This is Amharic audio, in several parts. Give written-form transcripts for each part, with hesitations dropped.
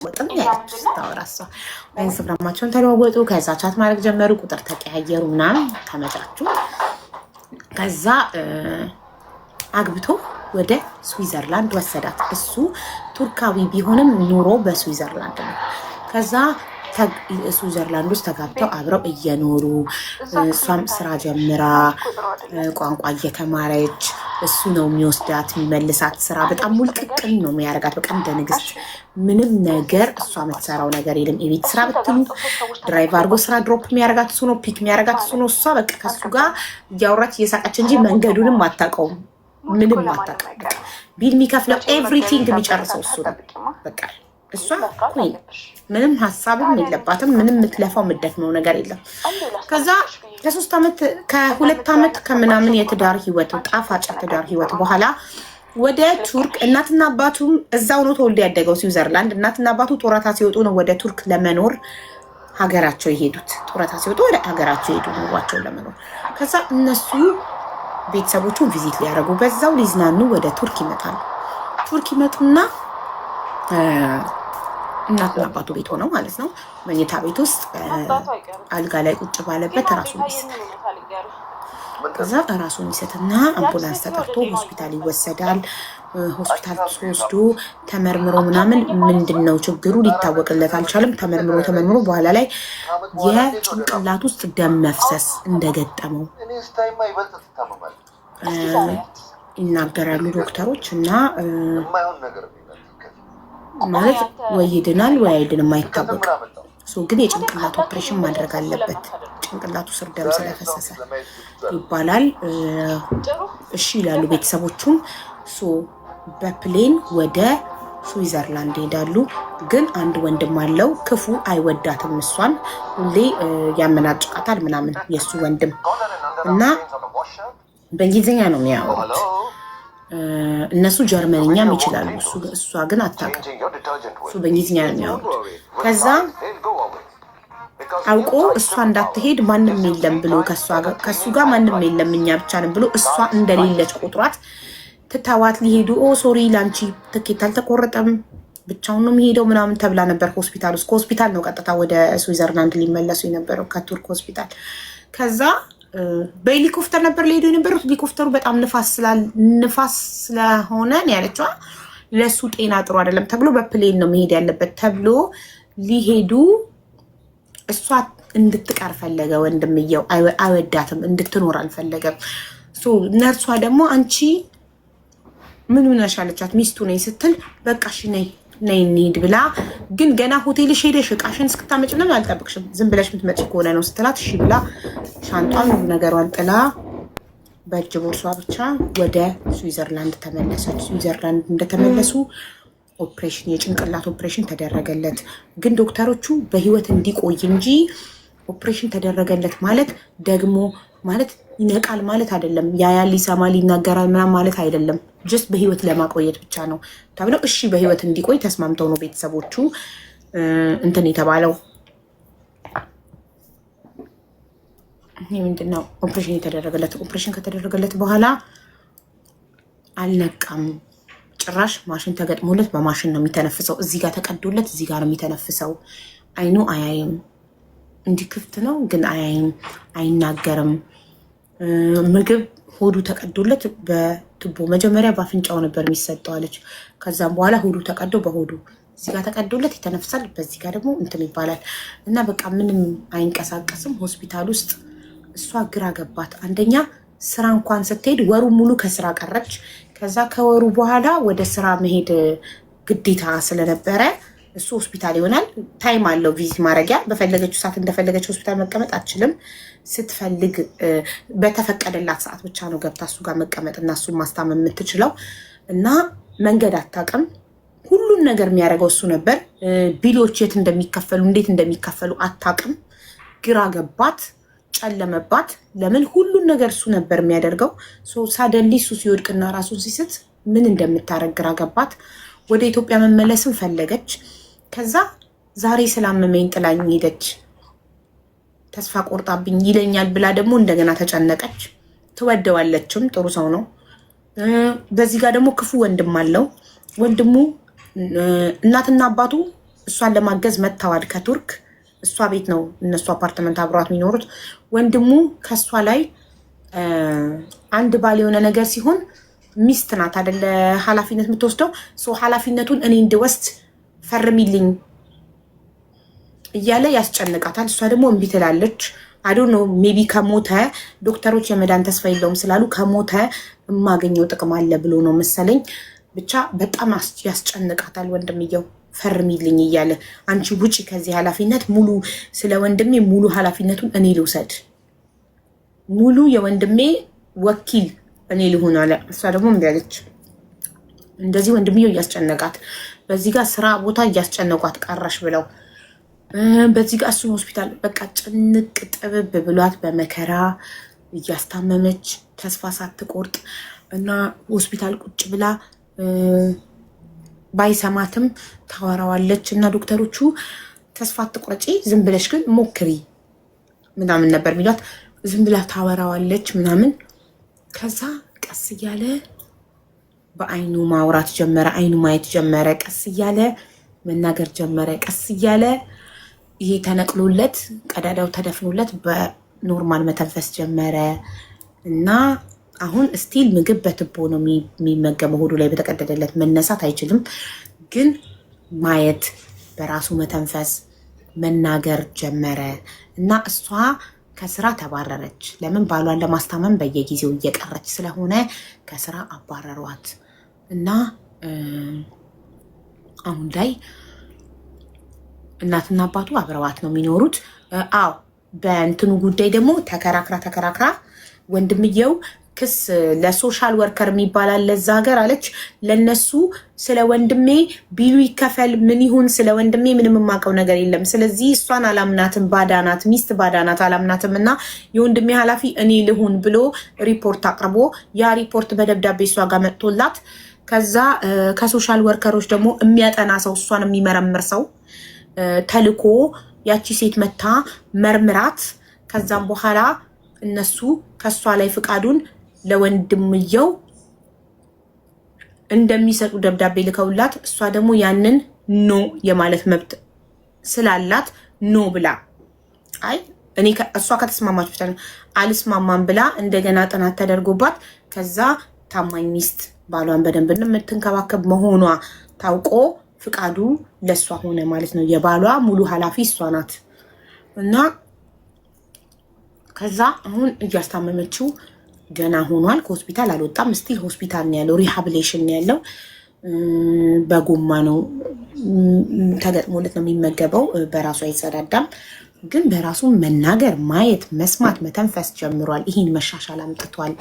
ወጥም ያለች ስታወራሷ ኢንስታግራማቸውን ተለዋወጡ። ከዛ ቻት ማድረግ ጀመሩ፣ ቁጥር ተቀያየሩ ምናምን ተመቻቹ። ከዛ አግብቶ ወደ ስዊዘርላንድ ወሰዳት። እሱ ቱርካዊ ቢሆንም ኑሮ በስዊዘርላንድ ነው። ከዛ ስዊዘርላንድ ውስጥ ተጋብተው አብረው እየኖሩ እሷም ስራ ጀምራ ቋንቋ እየተማረች እሱ ነው የሚወስዳት የሚመልሳት። ስራ በጣም ሙልቅቅል ነው የሚያደርጋት። በቃ እንደ ንግስት ምንም ነገር እሷ የምትሰራው ነገር የለም። የቤት ስራ ብትሉ ድራይቭ አድርጎ ስራ ድሮፕ የሚያደርጋት እሱ ነው፣ ፒክ የሚያደርጋት እሱ ነው። እሷ በቃ ከሱ ጋር እያወራች እየሳቀች እንጂ መንገዱንም አታውቀውም፣ ምንም አታውቅም። ቢል የሚከፍለው ኤቭሪቲንግ የሚጨርሰው እሱ ነው። በቃ እሷ ምንም ሀሳብም የለባትም። ምንም የምትለፋው የምትደክመው ነገር የለም። ከዛ ከሁለት ዓመት ከምናምን የትዳር ህይወት ጣፋጭ የትዳር ህይወት በኋላ ወደ ቱርክ እናትና አባቱም እዛው ነው ተወልዶ ያደገው ስዊዘርላንድ። እናትና አባቱ ጡረታ ሲወጡ ነው ወደ ቱርክ ለመኖር ሀገራቸው የሄዱት። ጡረታ ሲወጡ ወደ ሀገራቸው የሄዱ ኑሯቸውን ለመኖር። ከዛ እነሱ ቤተሰቦቹን ቪዚት ሊያደርጉ በዛው ሊዝናኑ ወደ ቱርክ ይመጣሉ። ቱርክ ይመጡና እናትና አባቱ ቤት ሆነው ማለት ነው መኝታ ቤት ውስጥ አልጋ ላይ ቁጭ ባለበት ራሱን ይስታል። ከዛ ራሱን ይስትና አምቡላንስ ተጠርቶ ሆስፒታል ይወሰዳል። ሆስፒታል ተወስዶ ተመርምሮ ምናምን ምንድነው ችግሩ ሊታወቅለት አልቻለም። ተመርምሮ በኋላ ላይ የጭንቅላት ውስጥ ደም መፍሰስ እንደገጠመው ይናገራሉ ዶክተሮች። እና ማለት ወይ ይድናል ወይ አይድንም አይታወቅም። ግን የጭንቅላት ኦፕሬሽን ማድረግ አለበት ጭንቅላቱ ስር ደም ስለፈሰሰ ይባላል። እሺ ይላሉ ቤተሰቦቹም። በፕሌን ወደ ስዊዘርላንድ ሄዳሉ። ግን አንድ ወንድም አለው፣ ክፉ አይወዳትም። እሷን ሁሌ ያመናጭቃታል ምናምን የእሱ ወንድም እና በእንግሊዝኛ ነው የሚያወሩት። እነሱ ጀርመንኛም ይችላሉ፣ እሷ ግን አታውቅም። እሱ በእንግሊዝኛ ነው የሚያወሩት። ከዛ አውቆ እሷ እንዳትሄድ ማንም የለም ብሎ ከሱ ጋር ማንም የለም እኛ ብቻ ነን ብሎ እሷ እንደሌለች ቁጥሯት ትታዋት ሊሄዱ ሶሪ ላንቺ ትኬት አልተቆረጠም ብቻውን ነው የሚሄደው ምናምን ተብላ ነበር ሆስፒታል ውስጥ። ከሆስፒታል ነው ቀጥታ ወደ ስዊዘርላንድ ሊመለሱ የነበረው ከቱርክ ሆስፒታል። ከዛ በሄሊኮፕተር ነበር ሊሄዱ የነበሩት። ሄሊኮፕተሩ በጣም ንፋስ ስለሆነ ያለችዋ ለሱ ጤና ጥሩ አይደለም ተብሎ በፕሌን ነው መሄድ ያለበት ተብሎ ሊሄዱ እሷ እንድትቀር ፈለገ ወንድምየው። አይወዳትም፣ እንድትኖር አልፈለገም። ነርሷ ደግሞ አንቺ ምን ሆነሽ አለቻት። ሚስቱ ነኝ ስትል በቃ እሺ ነይ እንሂድ ብላ፣ ግን ገና ሆቴልሽ ሄደሽ እቃሽን እስክታመጭ ነው አልጠብቅሽም፣ ዝም ብለሽ የምትመጪ ከሆነ ነው ስትላት እሺ ብላ ሻንጧን ነገሯን ጥላ በእጅ ቦርሷ ብቻ ወደ ስዊዘርላንድ ተመለሰች። ስዊዘርላንድ እንደተመለሱ ኦፕሬሽን የጭንቅላት ኦፕሬሽን ተደረገለት። ግን ዶክተሮቹ በህይወት እንዲቆይ እንጂ ኦፕሬሽን ተደረገለት ማለት ደግሞ ማለት ይነቃል ማለት አይደለም። ያያል፣ ይሰማል፣ ይናገራል ምናምን ማለት አይደለም። ጀስት በህይወት ለማቆየት ብቻ ነው ተብለው እሺ በህይወት እንዲቆይ ተስማምተው ነው ቤተሰቦቹ እንትን የተባለው። ይህ ምንድነው ኦፕሬሽን የተደረገለት። ኦፕሬሽን ከተደረገለት በኋላ አልነቃም። ጭራሽ ማሽን ተገጥሞለት በማሽን ነው የሚተነፍሰው። እዚህ ጋር ተቀዶለት እዚህ ጋር ነው የሚተነፍሰው። አይኑ አያይም፣ እንዲህ ክፍት ነው ግን አያይም፣ አይናገርም። ምግብ ሆዱ ተቀዶለት በቱቦ መጀመሪያ በአፍንጫው ነበር የሚሰጠው አለች። ከዛም በኋላ ሆዱ ተቀዶ በሆዱ እዚህ ጋር ተቀዶለት ይተነፍሳል፣ በዚህ ጋር ደግሞ እንትን ይባላል እና በቃ ምንም አይንቀሳቀስም ሆስፒታል ውስጥ። እሷ ግራ ገባት። አንደኛ ስራ እንኳን ስትሄድ ወሩ ሙሉ ከስራ ቀረች። ከዛ ከወሩ በኋላ ወደ ስራ መሄድ ግዴታ ስለነበረ እሱ ሆስፒታል ይሆናል። ታይም አለው ቪዚት ማድረጊያ። በፈለገችው ሰዓት እንደፈለገች ሆስፒታል መቀመጥ አትችልም። ስትፈልግ በተፈቀደላት ሰዓት ብቻ ነው ገብታ እሱ ጋር መቀመጥ እና እሱን ማስታመም የምትችለው። እና መንገድ አታውቅም። ሁሉን ነገር የሚያደርገው እሱ ነበር። ቢሎች የት እንደሚከፈሉ እንዴት እንደሚከፈሉ አታውቅም። ግራ ገባት፣ ጨለመባት። ለምን ሁሉን ነገር እሱ ነበር የሚያደርገው። ሳደንሊ እሱ ሲወድቅና ራሱን ሲስት ምን እንደምታደርግ ግራ ገባት። ወደ ኢትዮጵያ መመለስም ፈለገች። ከዛ ዛሬ ስላመመኝ ጥላኝ ሄደች፣ ተስፋ ቆርጣብኝ ይለኛል ብላ ደግሞ እንደገና ተጨነቀች። ትወደዋለችም፣ ጥሩ ሰው ነው። በዚህ ጋር ደግሞ ክፉ ወንድም አለው። ወንድሙ እናትና አባቱ እሷን ለማገዝ መጥተዋል ከቱርክ። እሷ ቤት ነው እነሱ አፓርትመንት አብሯት የሚኖሩት። ወንድሙ ከእሷ ላይ አንድ ባል የሆነ ነገር ሲሆን ሚስት ናት አይደለ ኃላፊነት የምትወስደው። ኃላፊነቱን እኔ እንድወስድ ፈርሚልኝ እያለ ያስጨንቃታል። እሷ ደግሞ እምቢ ትላለች። አዶ ነው ሜቢ ከሞተ ዶክተሮች የመዳን ተስፋ የለውም ስላሉ ከሞተ የማገኘው ጥቅም አለ ብሎ ነው መሰለኝ። ብቻ በጣም ያስጨንቃታል። ወንድምየው ፈርሚልኝ እያለ አንቺ ውጪ ከዚህ ኃላፊነት ሙሉ ስለ ወንድሜ ሙሉ ኃላፊነቱን እኔ ልውሰድ፣ ሙሉ የወንድሜ ወኪል እኔ ልሆን አለ። እሷ ደግሞ እምቢ አለች። እንደዚህ ወንድምየው እያስጨነቃት፣ በዚህ ጋር ስራ ቦታ እያስጨነቋት ቀረሽ ብለው፣ በዚህ ጋር እሱን ሆስፒታል በቃ ጭንቅ ጥብብ ብሏት በመከራ እያስታመመች ተስፋ ሳትቆርጥ እና ሆስፒታል ቁጭ ብላ ባይሰማትም ታወራዋለች። እና ዶክተሮቹ ተስፋ አትቁረጪ፣ ዝም ብለሽ ግን ሞክሪ ምናምን ነበር የሚሏት። ዝም ብላ ታወራዋለች ምናምን። ከዛ ቀስ እያለ በአይኑ ማውራት ጀመረ፣ አይኑ ማየት ጀመረ፣ ቀስ እያለ መናገር ጀመረ፣ ቀስ እያለ ይሄ ተነቅሎለት ቀዳዳው ተደፍኖለት በኖርማል መተንፈስ ጀመረ። እና አሁን ስቲል ምግብ በትቦ ነው የሚመገበው፣ ሆዱ ላይ በተቀደደለት። መነሳት አይችልም፣ ግን ማየት፣ በራሱ መተንፈስ፣ መናገር ጀመረ። እና እሷ ከስራ ተባረረች። ለምን? ባሏን ለማስታመም በየጊዜው እየቀረች ስለሆነ ከስራ አባረሯት። እና አሁን ላይ እናትና አባቱ አብረዋት ነው የሚኖሩት። አዎ በእንትኑ ጉዳይ ደግሞ ተከራክራ ወንድምየው ክስ ለሶሻል ወርከር የሚባል አለ እዛ ሀገር አለች። ለነሱ ስለ ወንድሜ ቢሉ ይከፈል ምን ይሁን ስለ ወንድሜ ምንም የማውቀው ነገር የለም። ስለዚህ እሷን አላምናትም፣ ባዳናት ሚስት ባዳናት አላምናትም እና የወንድሜ ኃላፊ እኔ ልሁን ብሎ ሪፖርት አቅርቦ ያ ሪፖርት በደብዳቤ እሷ ጋር መጥቶላት ከዛ ከሶሻል ወርከሮች ደግሞ የሚያጠና ሰው እሷን የሚመረምር ሰው ተልኮ ያቺ ሴት መታ መርምራት ከዛም በኋላ እነሱ ከሷ ላይ ፍቃዱን ለወንድምየው እንደሚሰጡ ደብዳቤ ልከውላት እሷ ደግሞ ያንን ኖ የማለት መብት ስላላት ኖ ብላ አይ እኔ እሷ ከተስማማች ብቻ አልስማማም ብላ እንደገና ጥናት ተደርጎባት ከዛ ታማኝ ሚስት ባሏን በደንብ የምትንከባከብ መሆኗ ታውቆ ፍቃዱ ለሷ ሆነ ማለት ነው። የባሏ ሙሉ ኃላፊ እሷ ናት። እና ከዛ አሁን እያስታመመችው ገና ሆኗል። ከሆስፒታል አልወጣም። ስቲል ሆስፒታል ነው ያለው፣ ሪሃብሊቴሽን ነው ያለው። በጎማ ነው ተገጥሞለት ነው የሚመገበው። በራሱ አይጸዳዳም፣ ግን በራሱ መናገር፣ ማየት፣ መስማት፣ መተንፈስ ጀምሯል። ይህን መሻሻል አምጥቷል።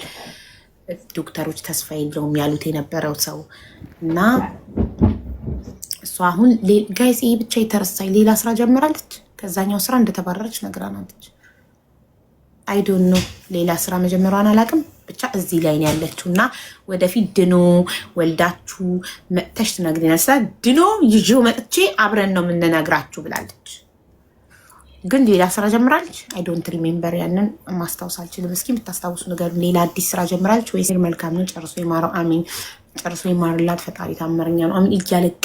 ዶክተሮች ተስፋ የለውም ያሉት የነበረው ሰው እና እሷ አሁን ጋይስ ይሄ ብቻ የተረሳኝ ሌላ ስራ ጀምራለች። ከዛኛው ስራ እንደተባረረች ነግራናለች። አይ ዶንት ኖ ሌላ ስራ መጀመሯን አላውቅም። ብቻ እዚህ ላይ ነው ያለችው እና ወደፊት ድኖ ወልዳችሁ መጥተሽ ትነግሪናለሽ። ድኖ ይዤው መጥቼ አብረን ነው የምንነግራችሁ ብላለች። ግን ሌላ ስራ ጀምራለች። አይ ዶንት ሪሜምበር፣ ያንን ማስታወስ አልችልም። እስኪ የምታስታውሱ ነገር ሌላ አዲስ ስራ ጀምራለች ወይስ? መልካም ነው፣ ጨርሶ ይማረው። አሜን። ጨርሶ ይማርላት ፈጣሪ። ታመረኛ ነው። አሜን። እያለቀ